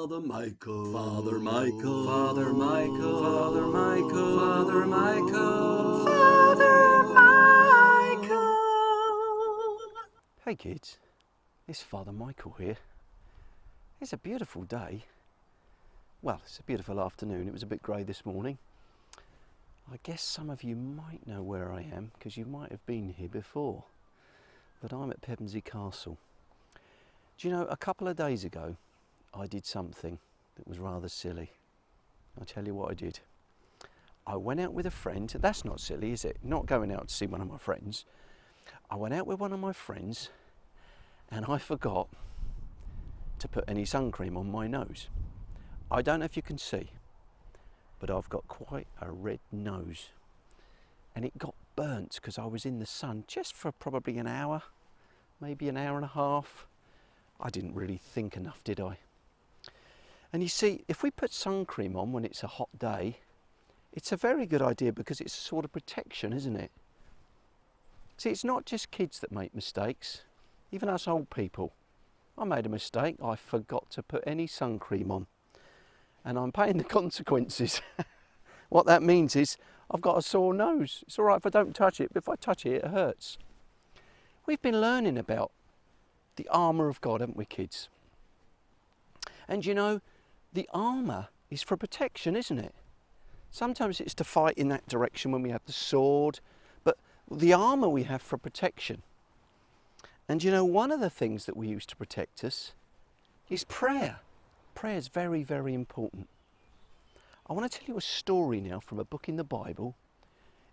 Father Michael, Father Michael, Father Michael, Father Michael, Father Michael, Father Michael. Hey kids, it's Father Michael here. It's a beautiful day. Well, it's a beautiful afternoon. It was a bit grey this morning. I guess some of you might know where I am because you might have been here before. But I'm at Pevensey Castle. Do you know, a couple of days ago I did something that was rather silly. I'll tell you what I did. I went out with a friend. That's not silly, is it? Not going out to see one of my friends. I went out with one of my friends and I forgot to put any sun cream on my nose. I don't know if you can see, but I've got quite a red nose. And it got burnt because I was in the sun just for probably an hour, maybe an hour and a half. I didn't really think enough, did I? And you see, if we put sun cream on when it's a hot day, it's a very good idea because it's a sort of protection, isn't it? See, it's not just kids that make mistakes, even us old people. I made a mistake. I forgot to put any sun cream on. And I'm paying the consequences. What that means is I've got a sore nose. It's all right if I don't touch it, but if I touch it, it hurts. We've been learning about the armour of God, haven't we, kids? And you know, the armour is for protection, isn't it? Sometimes it's to fight in that direction when we have the sword, but the armour we have for protection. And you know, one of the things that we use to protect us is prayer. Prayer is very, very important. I want to tell you a story now from a book in the Bible.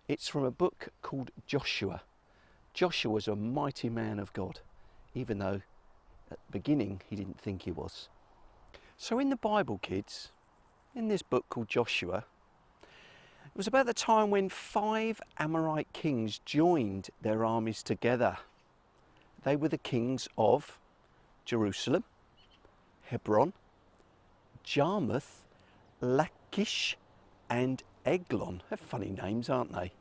It's from a book called Joshua. Joshua was a mighty man of God, even though at the beginning he didn't think he was. So in the Bible, kids, in this book called Joshua, it was about the time when 5 Amorite kings joined their armies together. They were the kings of Jerusalem, Hebron, Jarmuth, Lachish and Eglon. They're funny names, aren't they?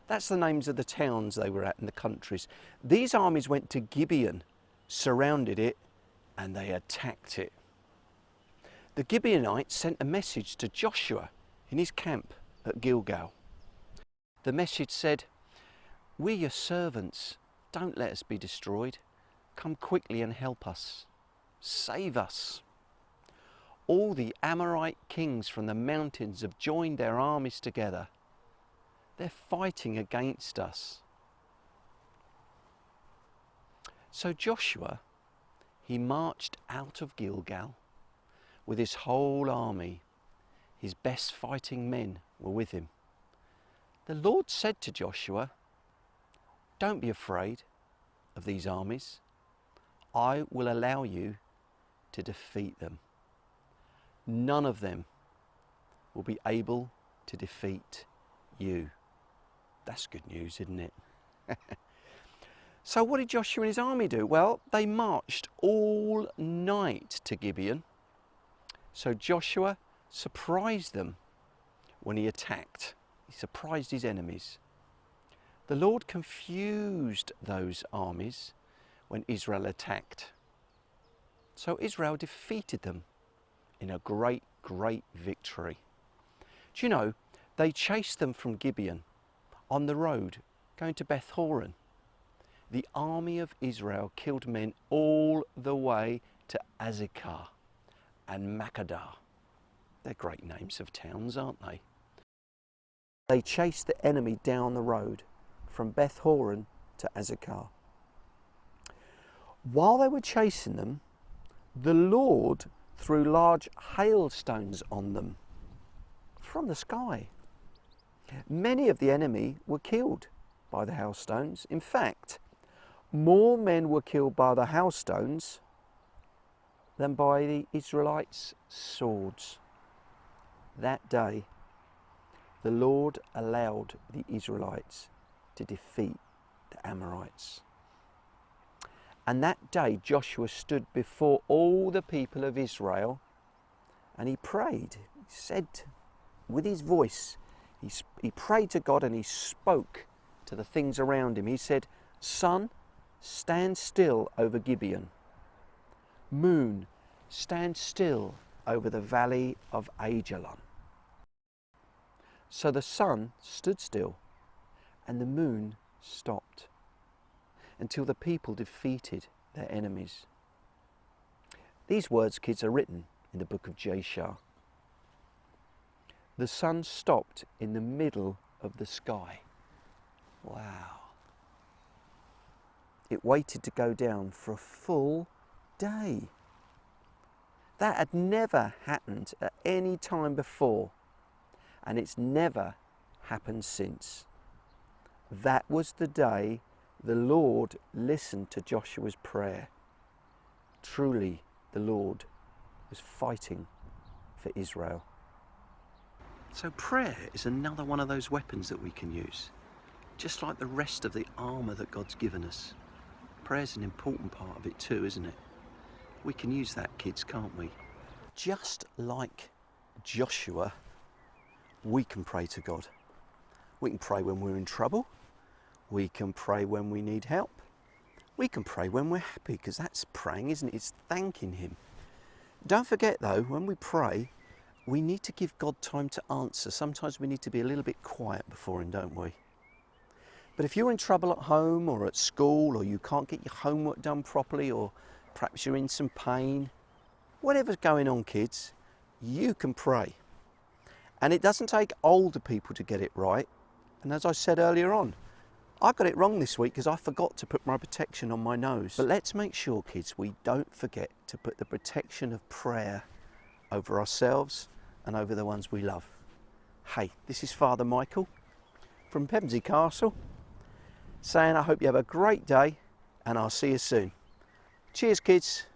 That's the names of the towns they were at in the countries. These armies went to Gibeon, surrounded it, and they attacked it. The Gibeonites sent a message to Joshua in his camp at Gilgal. The message said, "We're your servants. Don't let us be destroyed. Come quickly and help us. Save us." All the Amorite kings from the mountains have joined their armies together. They're fighting against us. So Joshua, he marched out of Gilgal with his whole army. His best fighting men were with him. The Lord said to Joshua, "Don't be afraid of these armies. I will allow you to defeat them. None of them will be able to defeat you." That's good news, isn't it? So what did Joshua and his army do? Well, they marched all night to Gibeon. So Joshua surprised them when he attacked. He surprised his enemies. The Lord confused those armies when Israel attacked. So Israel defeated them in a great, great victory. Do you know, they chased them from Gibeon on the road going to Beth Horon. The army of Israel killed men all the way to Azekah and Makkedah. They're great names of towns, aren't they? They chased the enemy down the road from Beth Horon to Azekah. While they were chasing them, the Lord threw large hailstones on them from the sky. Many of the enemy were killed by the hailstones. In fact, more men were killed by the hailstones than by the Israelites' swords. That day, the Lord allowed the Israelites to defeat the Amorites. And that day Joshua stood before all the people of Israel and he prayed. He said with his voice, he prayed to God and he spoke to the things around him. He said, "Sun, stand still over Gibeon. Moon, stand still over the valley of Ajalon. So the sun stood still and the moon stopped until the people defeated their enemies. These words, kids, are written in the book of Jashar. The sun stopped in the middle of the sky. Wow. It waited to go down for a full day. That had never happened at any time before, and it's never happened since. That was the day the Lord listened to Joshua's prayer. Truly, the Lord was fighting for Israel. So prayer is another one of those weapons that we can use. Just like the rest of the armour that God's given us. Prayer's an important part of it too, isn't it? We can use that, kids, can't we? Just like Joshua, we can pray to God. We can pray when we're in trouble. We can pray when we need help. We can pray when we're happy, because that's praying, isn't it? It's thanking Him. Don't forget though, when we pray, we need to give God time to answer. Sometimes we need to be a little bit quiet before Him, don't we? But if you're in trouble at home or at school, or you can't get your homework done properly, or perhaps you're in some pain, whatever's going on, kids, you can pray. And it doesn't take older people to get it right. And as I said earlier on, I got it wrong this week because I forgot to put my protection on my nose. But let's make sure, kids, we don't forget to put the protection of prayer over ourselves and over the ones we love. Hey, this is Father Michael from Pevensey Castle, saying I hope you have a great day and I'll see you soon. Cheers, kids.